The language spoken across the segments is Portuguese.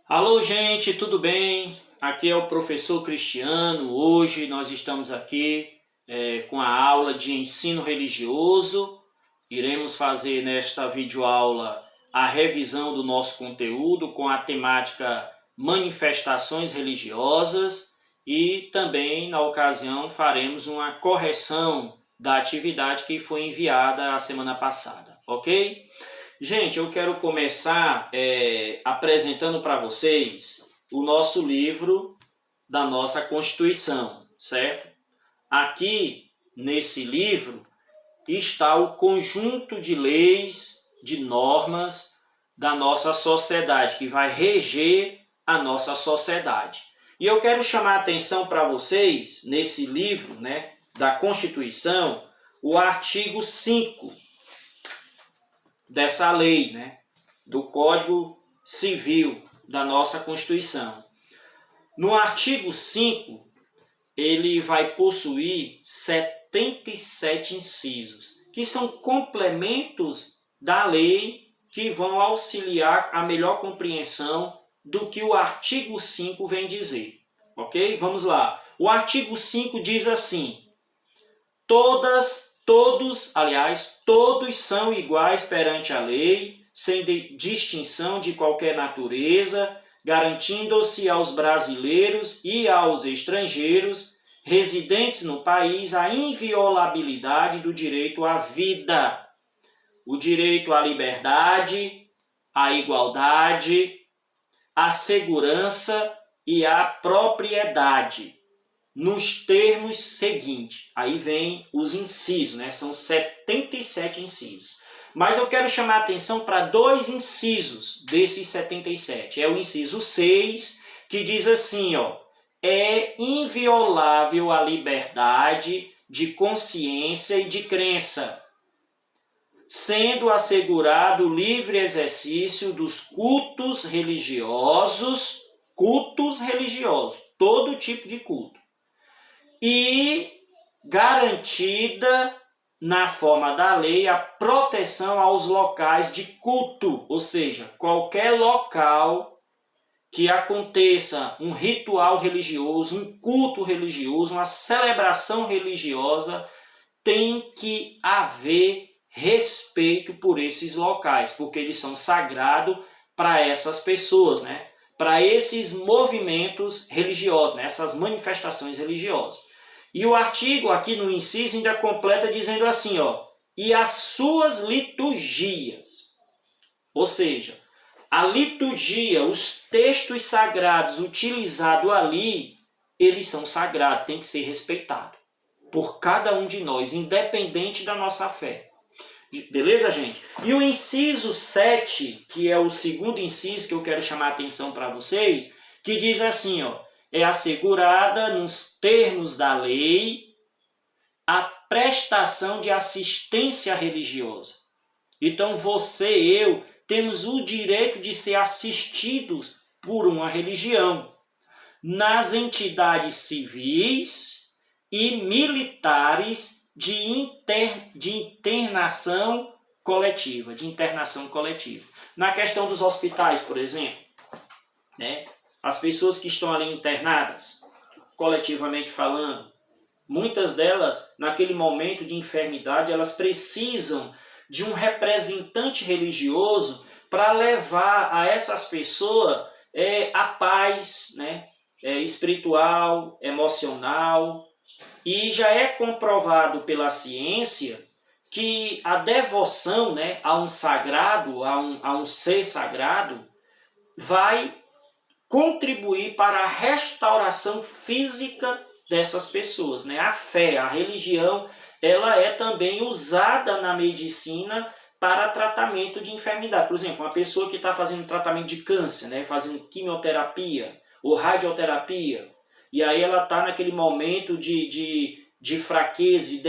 Alô, gente, tudo bem? Aqui é o professor Cristiano. Hoje nós estamos aqui com a aula de ensino religioso. Iremos fazer nesta videoaula a revisão do nosso conteúdo com a temática manifestações religiosas e também, na ocasião, faremos uma correção da atividade que foi enviada a semana passada, ok? Gente, eu quero começar apresentando para vocês o nosso livro da nossa Constituição, certo? Aqui, nesse livro, está o conjunto de leis, de normas da nossa sociedade, que vai reger a nossa sociedade. E eu quero chamar a atenção para vocês, nesse livro, né, da Constituição, o artigo 5 dessa lei, né, do Código Civil da nossa Constituição. No artigo 5, ele vai possuir 77 incisos, que são complementos da lei que vão auxiliar a melhor compreensão do que o artigo 5 vem dizer. Ok? Vamos lá. O artigo 5 diz assim: todos são iguais perante a lei, sem distinção de qualquer natureza, garantindo-se aos brasileiros e aos estrangeiros residentes no país a inviolabilidade do direito à vida, o direito à liberdade, à igualdade, à segurança e à propriedade, nos termos seguintes. Aí vem os incisos, né? São 77 incisos. Mas eu quero chamar a atenção para dois incisos desses 77. É o inciso 6, que diz assim, ó: é inviolável a liberdade de consciência e de crença, sendo assegurado o livre exercício dos cultos religiosos, todo tipo de culto, e garantida na forma da lei a proteção aos locais de culto, ou seja, qualquer local que aconteça um ritual religioso, um culto religioso, uma celebração religiosa, tem que haver respeito por esses locais, porque eles são sagrados para essas pessoas, né? Para esses movimentos religiosos, né? Essas manifestações religiosas. E o artigo aqui no inciso ainda completa dizendo assim, ó: e as suas liturgias. Ou seja, a liturgia, os textos sagrados utilizados ali, eles são sagrados, tem que ser respeitado por cada um de nós, independente da nossa fé. Beleza, gente? E o inciso 7, que é o segundo inciso que eu quero chamar a atenção para vocês, que diz assim, ó: é assegurada, nos termos da lei, a prestação de assistência religiosa. Então você e eu temos o direito de ser assistidos por uma religião nas entidades civis e militares de internação coletiva, Na questão dos hospitais, por exemplo, né? As pessoas que estão ali internadas, coletivamente falando, muitas delas, naquele momento de enfermidade, elas precisam de um representante religioso para levar a essas pessoas a paz, né? Espiritual, emocional. E já é comprovado pela ciência que a devoção, né, a um sagrado, a um ser sagrado, vai contribuir para a restauração física dessas pessoas, né? A fé, a religião, ela é também usada na medicina para tratamento de enfermidade. Por exemplo, uma pessoa que está fazendo tratamento de câncer, né? Fazendo quimioterapia ou radioterapia, e aí ela está naquele momento de fraqueza, de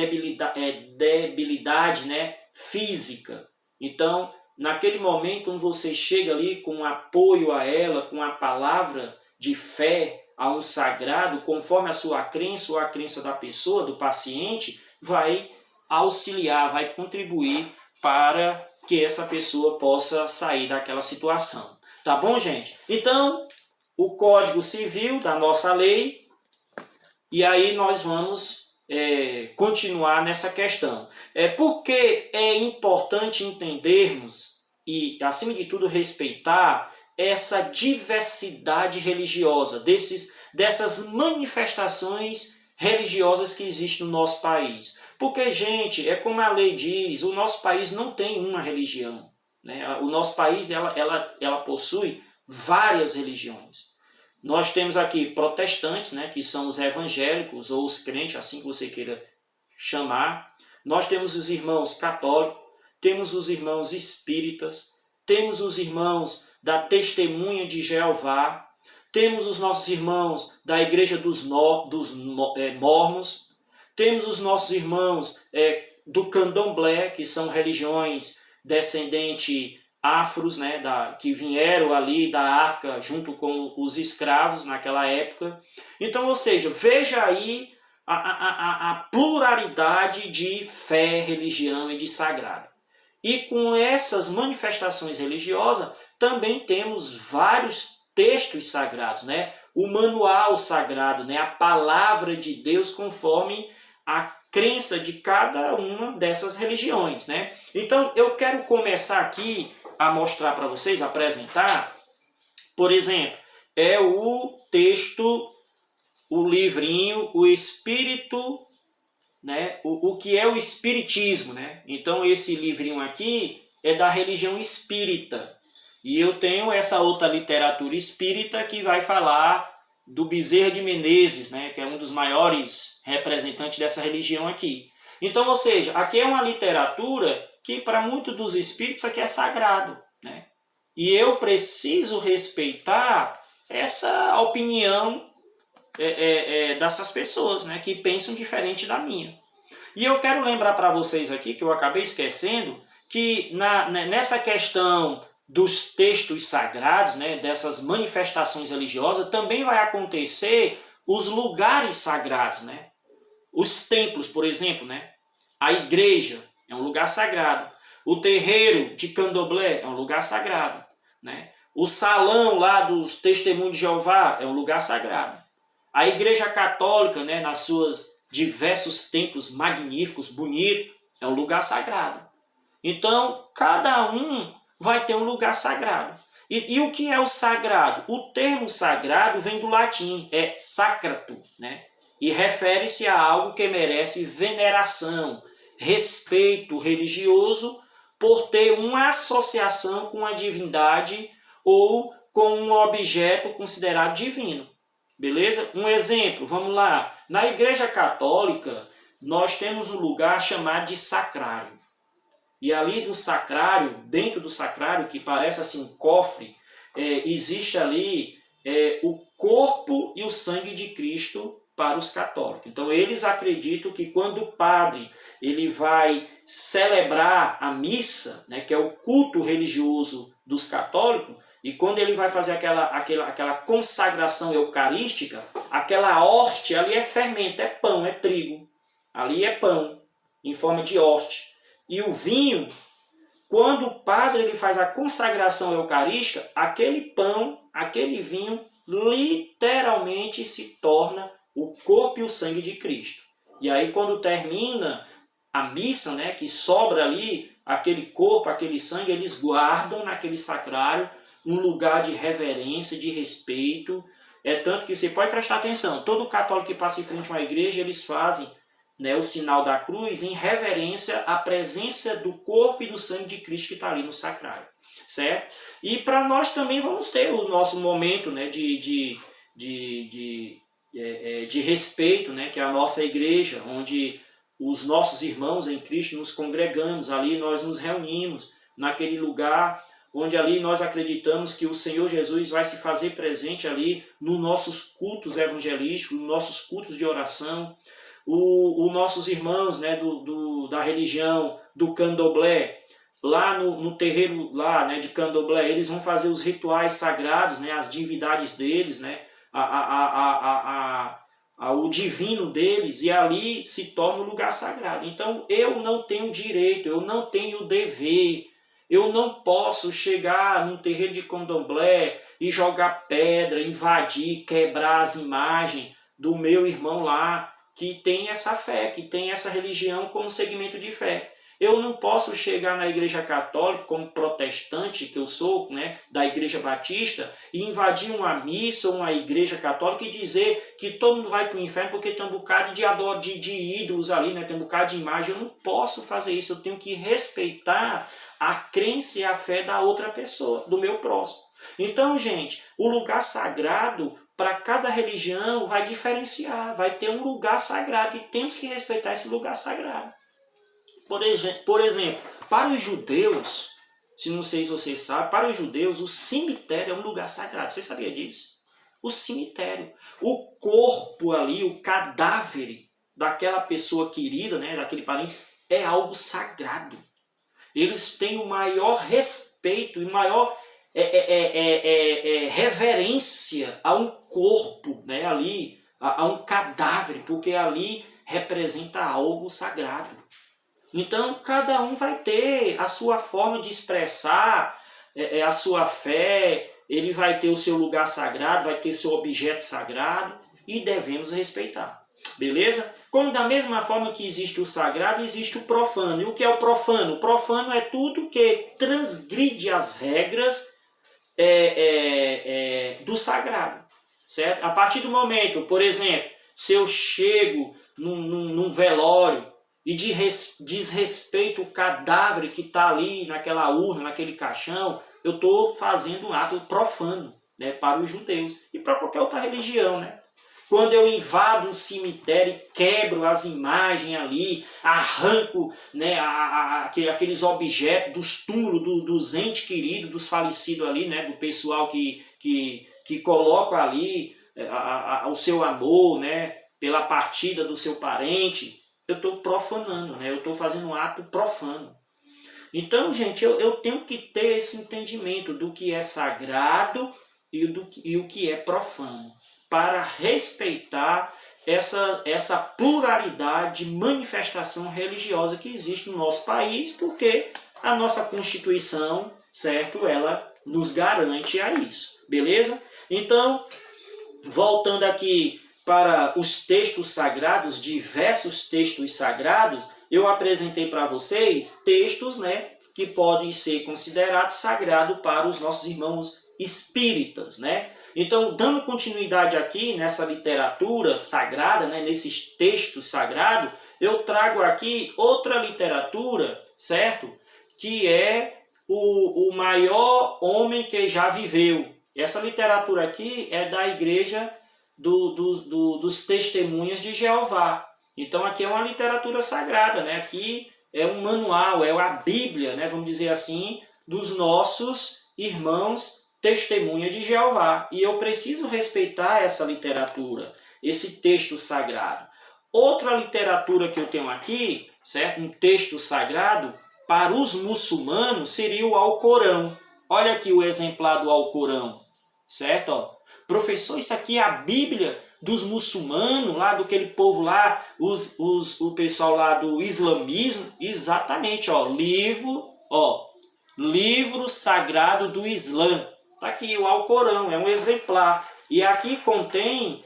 debilidade, né? Física. Então, naquele momento, quando você chega ali com um apoio a ela, com a palavra de fé, a um sagrado, conforme a sua crença ou a crença da pessoa, do paciente, vai auxiliar, vai contribuir para que essa pessoa possa sair daquela situação. Tá bom, gente? Então, o Código Civil da nossa lei, e aí nós vamos continuar nessa questão. Por que é importante entendermos e, acima de tudo, respeitar essa diversidade religiosa, dessas manifestações religiosas que existem no nosso país. Porque, gente, é como a lei diz, o nosso país não tem uma religião. Né? O nosso país ela possui várias religiões. Nós temos aqui protestantes, né, que são os evangélicos ou os crentes, assim que você queira chamar. Nós temos os irmãos católicos, temos os irmãos espíritas, temos os irmãos da Testemunha de Jeová, temos os nossos irmãos da Igreja dos Mormons, temos os nossos irmãos do Candomblé, que são religiões descendentes afros, né, que vieram ali da África junto com os escravos naquela época. Então, ou seja, veja aí a pluralidade de fé, religião e de sagrado. E com essas manifestações religiosas, também temos vários textos sagrados, né? O manual sagrado, né? A palavra de Deus conforme a crença de cada uma dessas religiões, né? Então, eu quero começar aqui a mostrar para vocês, apresentar, por exemplo, o texto, o livrinho, o Espírito, né? O que é o Espiritismo, né? Então, esse livrinho aqui é da religião espírita. E eu tenho essa outra literatura espírita que vai falar do Bezerra de Menezes, né? Que é um dos maiores representantes dessa religião aqui. Então, ou seja, aqui é uma literatura que para muitos dos espíritos aqui é sagrado, né? E eu preciso respeitar essa opinião dessas pessoas, né, que pensam diferente da minha. E eu quero lembrar para vocês aqui, que eu acabei esquecendo, que nessa questão dos textos sagrados, né, dessas manifestações religiosas, também vai acontecer os lugares sagrados, né? Os templos, por exemplo, né? A igreja é um lugar sagrado. O terreiro de Candomblé é um lugar sagrado, né? O salão lá dos Testemunhos de Jeová é um lugar sagrado. A Igreja Católica, né, nas suas diversos templos magníficos, bonitos, é um lugar sagrado. Então, cada um vai ter um lugar sagrado. E o que é o sagrado? O termo sagrado vem do latim, é sacrato, né? E refere-se a algo que merece veneração, respeito religioso, por ter uma associação com a divindade ou com um objeto considerado divino. Beleza? Um exemplo, vamos lá. Na Igreja Católica, nós temos um lugar chamado de sacrário. E ali no sacrário, dentro do sacrário, que parece assim um cofre, existe ali o corpo e o sangue de Cristo para os católicos. Então eles acreditam que quando o padre ele vai celebrar a missa, né, que é o culto religioso dos católicos, e quando ele vai fazer aquela consagração eucarística, aquela hóstia ali é fermento, é pão, é trigo. Ali é pão, em forma de hóstia. E o vinho, quando o padre ele faz a consagração eucarística, aquele pão, aquele vinho, literalmente se torna o corpo e o sangue de Cristo. E aí quando termina a missa, né, que sobra ali aquele corpo, aquele sangue, eles guardam naquele sacrário um lugar de reverência, de respeito. É tanto que você pode prestar atenção, todo católico que passa em frente a uma igreja, eles fazem, né, o sinal da cruz em reverência à presença do corpo e do sangue de Cristo que está ali no sacrário, certo? E para nós também vamos ter o nosso momento, né, de respeito, né, que é a nossa igreja, onde os nossos irmãos em Cristo nos congregamos, ali nós nos reunimos naquele lugar onde ali nós acreditamos que o Senhor Jesus vai se fazer presente ali nos nossos cultos evangelísticos, nos nossos cultos de oração. Os nossos irmãos, né, da religião do Candomblé, lá no terreiro lá, né, de Candomblé, eles vão fazer os rituais sagrados, né, as divindades deles, né, o divino deles, e ali se torna um lugar sagrado. Então eu não tenho direito, eu não tenho dever, Eu não posso chegar num terreiro de candomblé e jogar pedra, invadir, quebrar as imagens do meu irmão lá, que tem essa fé, que tem essa religião como segmento de fé. Eu não posso chegar na igreja católica, como protestante que eu sou, né, da igreja batista, e invadir uma missa ou uma igreja católica e dizer que todo mundo vai para o inferno porque tem um bocado de ídolos ali, né, tem um bocado de imagem. Eu não posso fazer isso, eu tenho que respeitar a crença e a fé da outra pessoa, do meu próximo. Então, gente, o lugar sagrado para cada religião vai diferenciar, vai ter um lugar sagrado e temos que respeitar esse lugar sagrado. Por exemplo, para os judeus, se não sei se vocês sabem, para os judeus o cemitério é um lugar sagrado. Você sabia disso? O cemitério, o corpo ali, o cadáver daquela pessoa querida, né, daquele parente, é algo sagrado. Eles têm o maior respeito e maior reverência a um corpo, né, ali, a um cadáver, porque ali representa algo sagrado. Então, cada um vai ter a sua forma de expressar a sua fé, ele vai ter o seu lugar sagrado, vai ter seu objeto sagrado e devemos respeitar. Beleza? Como da mesma forma que existe o sagrado, existe o profano. E o que é o profano? O profano é tudo que transgride as regras do sagrado. Certo? A partir do momento, por exemplo, se eu chego num velório e desrespeito o cadáver que está ali naquela urna, naquele caixão, eu estou fazendo um ato profano, né, para os judeus e para qualquer outra religião, né? Quando eu invado um cemitério e quebro as imagens ali, arranco, né, aqueles objetos dos túmulos dos entes queridos, dos falecidos ali, né, do pessoal que coloca ali o seu amor, né, pela partida do seu parente, eu estou profanando, né, eu estou fazendo um ato profano. Então, gente, eu tenho que ter esse entendimento do que é sagrado e o que é profano, para respeitar essa pluralidade de manifestação religiosa que existe no nosso país, porque a nossa Constituição, certo, ela nos garante a isso, beleza? Então, voltando aqui para os textos sagrados, diversos textos sagrados, eu apresentei para vocês textos, né, que podem ser considerados sagrados para os nossos irmãos espíritas, né? Então, dando continuidade aqui nessa literatura sagrada, né, nesses textos sagrados, eu trago aqui outra literatura, certo? Que é o maior homem que já viveu. Essa literatura aqui é da igreja dos testemunhas de Jeová. Então, aqui é uma literatura sagrada, né? Aqui é um manual, é a Bíblia, né, vamos dizer assim, dos nossos irmãos testemunha de Jeová. E eu preciso respeitar essa literatura, esse texto sagrado. Outra literatura que eu tenho aqui, certo? Um texto sagrado, para os muçulmanos, seria o Alcorão. Olha aqui o exemplar do Alcorão, certo? Ó, professor, isso aqui é a Bíblia dos muçulmanos, lá do aquele povo lá, o pessoal lá do islamismo. Exatamente, ó, livro sagrado do Islã. Está aqui o Alcorão, é um exemplar. E aqui contém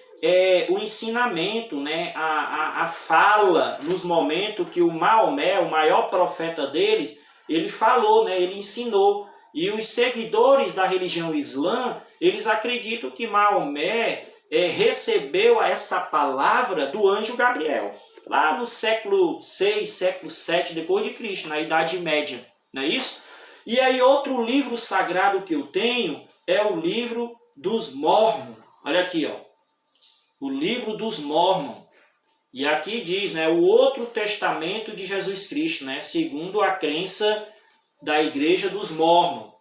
o ensinamento, né, a fala, nos momentos que o Maomé, o maior profeta deles, ele falou, né, ele ensinou. E os seguidores da religião islã, eles acreditam que Maomé recebeu essa palavra do anjo Gabriel, lá no século 6, século 7 depois de Cristo, na Idade Média, não é isso? E aí outro livro sagrado que eu tenho é o livro dos Mórmons. Olha aqui, ó. O livro dos Mórmons. E aqui diz, né, o outro testamento de Jesus Cristo, né, segundo a crença da igreja dos Mórmons.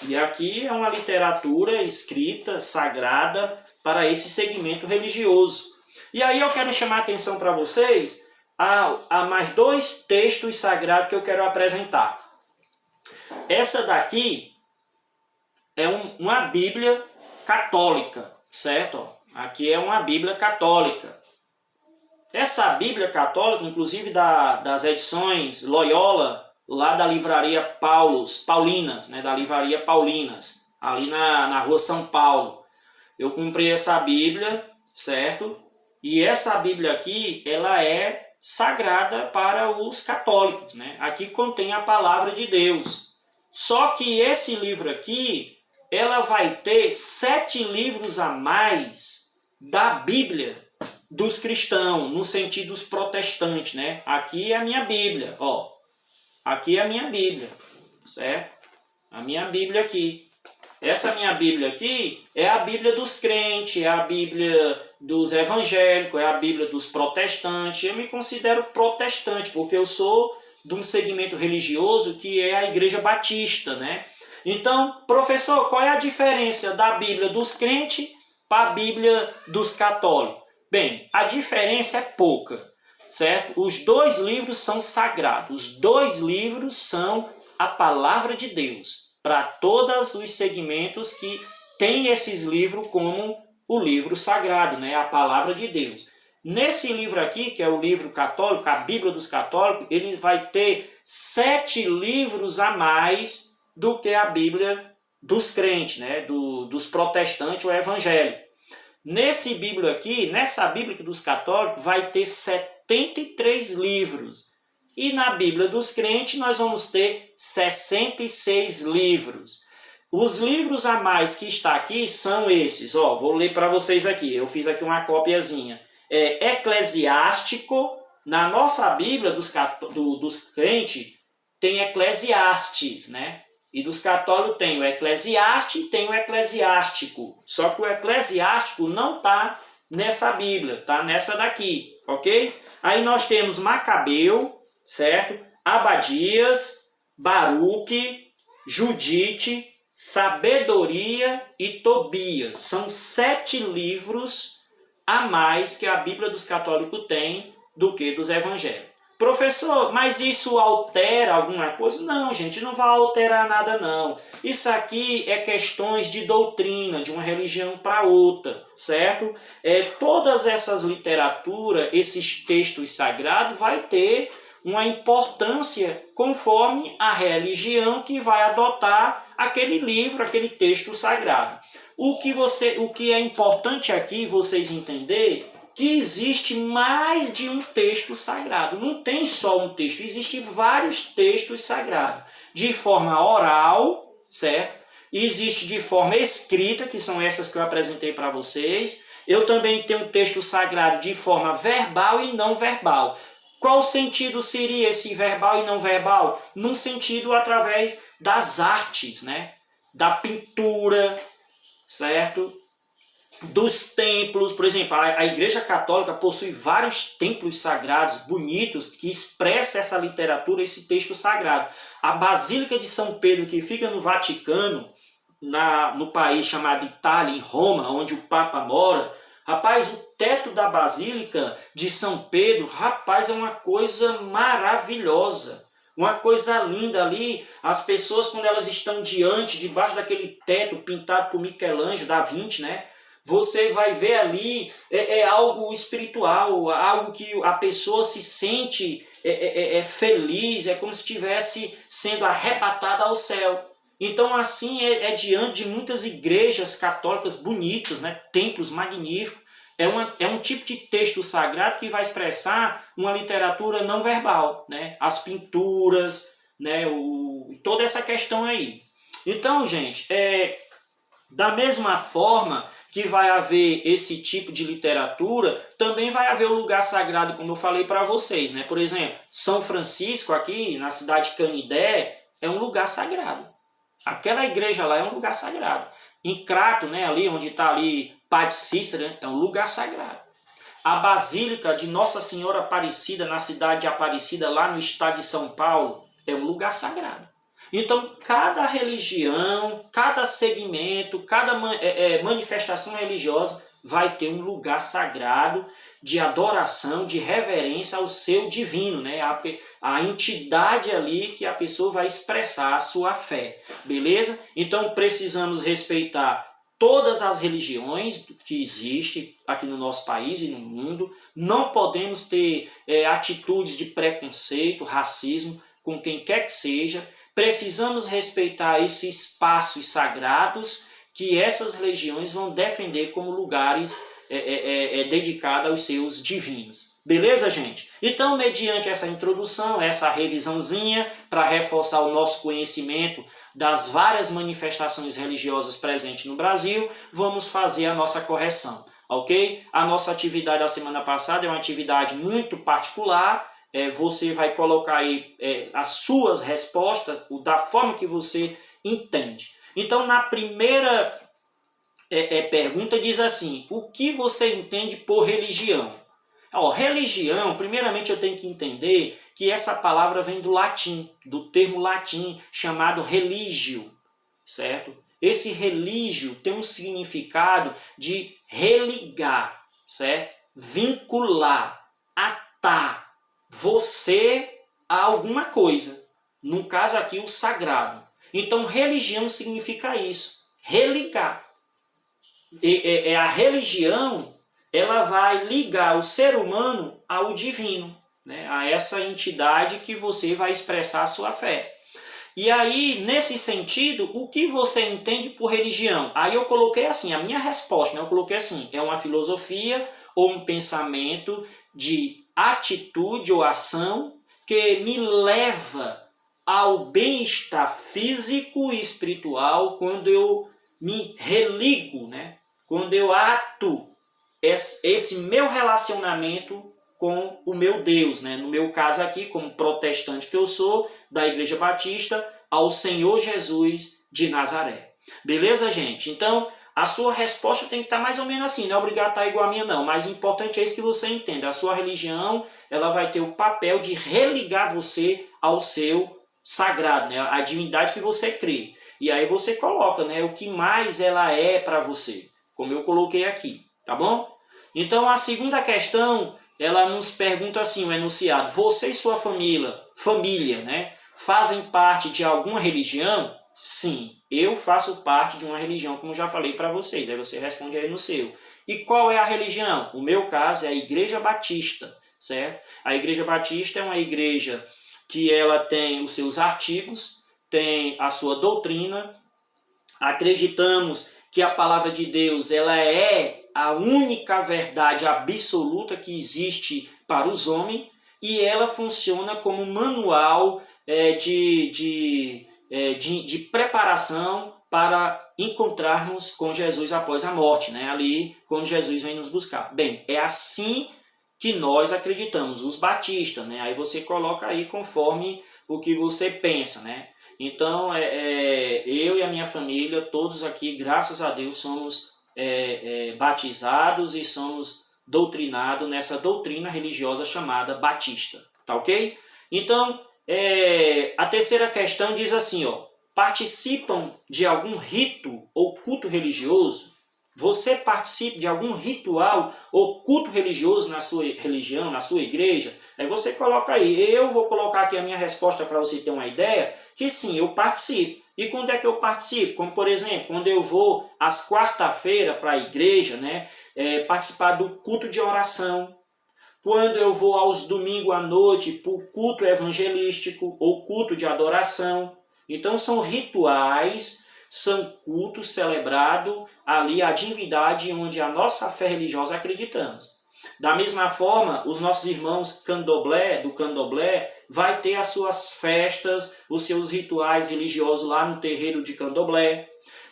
E aqui é uma literatura escrita, sagrada, para esse segmento religioso. E aí eu quero chamar a atenção para vocês a mais dois textos sagrados que eu quero apresentar. Essa daqui é uma Bíblia católica, certo? Aqui é uma Bíblia católica. Essa Bíblia católica, inclusive das edições Loyola, lá da livraria Paulinas, né, da livraria Paulinas, ali na rua São Paulo. Eu comprei essa Bíblia, certo? E essa Bíblia aqui, ela é sagrada para os católicos, né? Aqui contém a palavra de Deus. Só que esse livro aqui, ela vai ter 7 livros a mais da Bíblia dos cristãos, no sentido dos protestantes, né? Aqui é a minha Bíblia, ó. Aqui é a minha Bíblia, certo? A minha Bíblia aqui. Essa minha Bíblia aqui é a Bíblia dos crentes, é a Bíblia dos evangélicos, é a Bíblia dos protestantes. Eu me considero protestante, porque eu sou de um segmento religioso que é a Igreja Batista, né? Então, professor, qual é a diferença da Bíblia dos crentes para a Bíblia dos católicos? Bem, a diferença é pouca, certo? Os 2 livros são sagrados, os 2 livros são a palavra de Deus, para todos os segmentos que tem esses livros como o livro sagrado, né? A palavra de Deus. Nesse livro aqui, que é o livro católico, a Bíblia dos católicos, ele vai ter 7 livros a mais do que a Bíblia dos crentes, né? Dos protestantes ou evangélicos. Nessa Bíblia aqui dos católicos, vai ter 73 livros. E na Bíblia dos crentes nós vamos ter 66 livros. Os livros a mais que está aqui são esses. Ó, vou ler para vocês aqui. Eu fiz aqui uma copiazinha. Eclesiástico. Na nossa Bíblia dos crentes tem Eclesiastes, né? E dos católicos tem o Eclesiastes e tem o Eclesiástico. Só que o Eclesiástico não está nessa Bíblia, está nessa daqui, ok? Aí nós temos Macabeu, certo? Abadias, Baruque, Judite, Sabedoria e Tobias. São 7 livros a mais que a Bíblia dos católicos tem do que dos evangélicos. Professor, mas isso altera alguma coisa? Não, gente, não vai alterar nada não. Isso aqui é questões de doutrina, de uma religião para outra, certo? Todas essas literaturas, esses textos sagrados, vai ter uma importância conforme a religião que vai adotar aquele livro, aquele texto sagrado. O que é importante aqui vocês entenderem que existe mais de um texto sagrado. Não tem só um texto, existem vários textos sagrados. De forma oral, certo? Existe de forma escrita, que são essas que eu apresentei para vocês. Eu também tenho um texto sagrado de forma verbal e não verbal. Qual sentido seria esse verbal e não verbal? Num sentido através das artes, né? Da pintura, certo? Dos templos, por exemplo, a Igreja Católica possui vários templos sagrados bonitos que expressam essa literatura, esse texto sagrado. A Basílica de São Pedro, que fica no Vaticano, no país chamado Itália, em Roma, onde o Papa mora, rapaz, o teto da Basílica de São Pedro, rapaz, é uma coisa maravilhosa. Uma coisa linda ali, as pessoas quando elas estão debaixo daquele teto pintado por Michelangelo, da Vinci, né? Você vai ver ali, algo espiritual, algo que a pessoa se sente feliz, é como se estivesse sendo arrebatada ao céu. Então assim diante de muitas igrejas católicas bonitas, né? Templos magníficos. É um tipo de texto sagrado que vai expressar uma literatura não verbal, né? As pinturas, né? Toda essa questão aí. Então, gente, da mesma forma que vai haver esse tipo de literatura, também vai haver o lugar sagrado, como eu falei para vocês, né? Por exemplo, São Francisco aqui, na cidade de Canidé, é um lugar sagrado. Aquela igreja lá é um lugar sagrado. Em Crato, né, ali onde está ali Padre Cícero, né, é um lugar sagrado. A Basílica de Nossa Senhora Aparecida, na cidade de Aparecida, lá no estado de São Paulo, é um lugar sagrado. Então, cada religião, cada segmento, cada manifestação religiosa vai ter um lugar sagrado de adoração, de reverência ao seu divino, né? A entidade ali que a pessoa vai expressar a sua fé, beleza? Então, precisamos respeitar todas as religiões que existem aqui no nosso país e no mundo. Não podemos ter atitudes de preconceito, racismo. com quem quer que seja, precisamos respeitar esses espaços sagrados que essas religiões vão defender como lugares dedicados aos seus divinos. Beleza, gente? Então, mediante essa introdução, essa revisãozinha, para reforçar o nosso conhecimento das várias manifestações religiosas presentes no Brasil, vamos fazer a nossa correção, ok? A nossa atividade da semana passada é uma atividade muito particular. Você vai colocar aí as suas respostas da forma que você entende. Então, na primeira pergunta diz assim: o que você entende por religião? Religião, primeiramente eu tenho que entender que essa palavra vem do latim, do termo latim chamado religio, certo? Esse religio tem um significado de religar, certo? Vincular, atar você a alguma coisa. No caso aqui, o sagrado. Então, religião significa isso, religar. A religião, ela vai ligar o ser humano ao divino, né? A essa entidade que você vai expressar a sua fé. E aí, nesse sentido, o que você entende por religião? Aí eu coloquei assim, a minha resposta, né? Eu coloquei assim, é uma filosofia ou um pensamento de atitude ou ação que me leva ao bem-estar físico e espiritual quando eu me religo, né? Quando eu ato esse meu relacionamento com o meu Deus, né? No meu caso aqui, como protestante que eu sou, da Igreja Batista, ao Senhor Jesus de Nazaré. Beleza, gente? Então, a sua resposta tem que estar mais ou menos assim, não é obrigado a estar igual a minha não, mas o importante é isso que você entenda. A sua religião, ela vai ter o papel de religar você ao seu sagrado, né? A divindade que você crê. E aí você coloca, né, o que mais ela é para você, como eu coloquei aqui, tá bom? Então, a segunda questão, ela nos pergunta assim, o enunciado: você e sua família, né, fazem parte de alguma religião? Sim, eu faço parte de uma religião, como já falei para vocês. Aí você responde aí no seu. E qual é a religião? O meu caso é a Igreja Batista, certo? A Igreja Batista é uma igreja que ela tem os seus artigos, tem a sua doutrina. Acreditamos que a palavra de Deus, ela é a única verdade absoluta que existe para os homens, e ela funciona como manual de preparação para encontrarmos com Jesus após a morte, né? Ali, quando Jesus vem nos buscar. Bem, é assim que nós acreditamos, os batistas, né? Aí você coloca aí conforme o que você pensa, né? Então, eu e a minha família, todos aqui, graças a Deus, somos batizados e somos doutrinados nessa doutrina religiosa chamada batista, tá ok? Então, a terceira questão diz assim, ó: participam de algum rito ou culto religioso? Você participa de algum ritual ou culto religioso na sua religião, na sua igreja? Aí você coloca aí. Eu vou colocar aqui a minha resposta para você ter uma ideia, que sim, eu participo. E quando é que eu participo? Como, por exemplo, quando eu vou às quarta-feiras para a igreja, né, participar do culto de oração. Quando eu vou aos domingos à noite para o culto evangelístico ou culto de adoração. Então são rituais, são cultos celebrados ali a divindade onde a nossa fé religiosa acreditamos. Da mesma forma, os nossos irmãos do candomblé vai ter as suas festas, os seus rituais religiosos lá no terreiro de candomblé.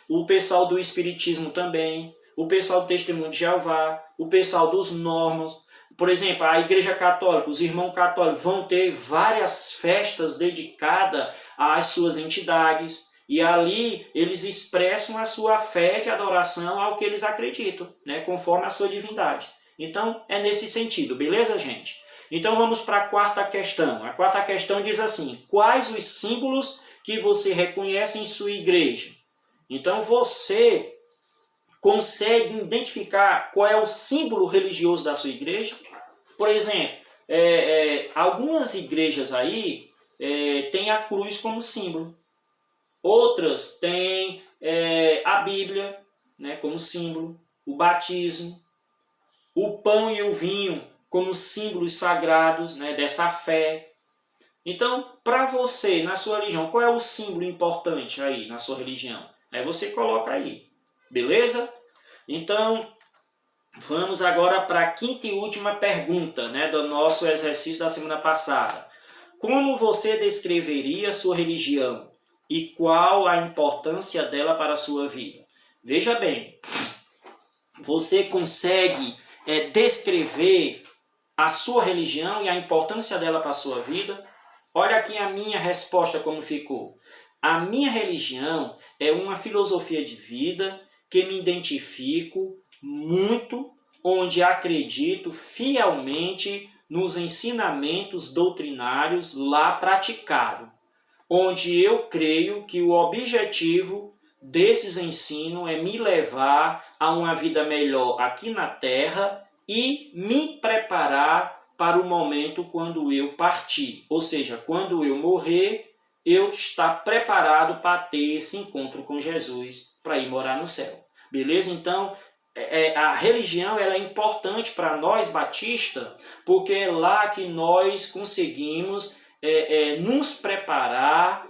O pessoal do espiritismo também, o pessoal do testemunho de Jeová, o pessoal dos mormons. Por exemplo, a Igreja Católica, os irmãos católicos vão ter várias festas dedicadas às suas entidades. E ali eles expressam a sua fé de adoração ao que eles acreditam, né, conforme a sua divindade. Então, é nesse sentido, beleza, gente? Então, vamos para a quarta questão. A quarta questão diz assim: quais os símbolos que você reconhece em sua igreja? Então, você consegue identificar qual é o símbolo religioso da sua igreja? Por exemplo, algumas igrejas aí têm a cruz como símbolo. Outras têm a Bíblia, né, como símbolo, o batismo, o pão e o vinho como símbolos sagrados, né, dessa fé. Então, para você, na sua religião, qual é o símbolo importante aí na sua religião? Aí você coloca aí, beleza? Então, vamos agora para a quinta e última pergunta, né, do nosso exercício da semana passada. Como você descreveria sua religião e qual a importância dela para a sua vida? Veja bem, você consegue descrever a sua religião e a importância dela para a sua vida? Olha aqui a minha resposta como ficou. A minha religião é uma filosofia de vida que me identifico muito, onde acredito fielmente nos ensinamentos doutrinários lá praticados, onde eu creio que o objetivo desses ensinos é me levar a uma vida melhor aqui na Terra e me preparar para o momento quando eu partir. Ou seja, quando eu morrer, eu estar preparado para ter esse encontro com Jesus, para ir morar no céu. Beleza? Então, a religião ela é importante para nós batistas, porque é lá que nós conseguimos nos preparar,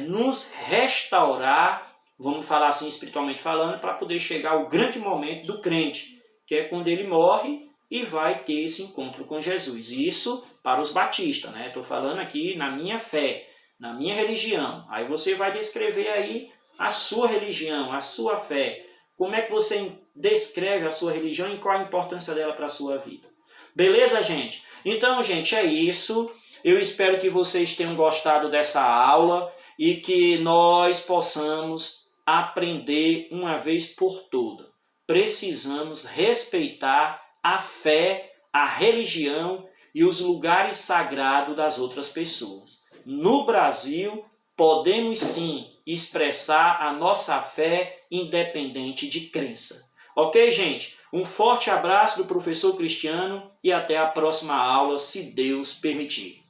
nos restaurar, vamos falar assim espiritualmente falando, para poder chegar ao grande momento do crente, que é quando ele morre e vai ter esse encontro com Jesus. Isso para os batistas, né? Estou falando aqui na minha fé, na minha religião. Aí você vai descrever aí a sua religião, a sua fé. Como é que você descreve a sua religião e qual a importância dela para a sua vida? Beleza, gente? Então, gente, é isso. Eu espero que vocês tenham gostado dessa aula e que nós possamos aprender uma vez por todas. Precisamos respeitar a fé, a religião e os lugares sagrados das outras pessoas. No Brasil, podemos sim expressar a nossa fé independente de crença. Ok, gente? Um forte abraço do professor Cristiano e até a próxima aula, se Deus permitir.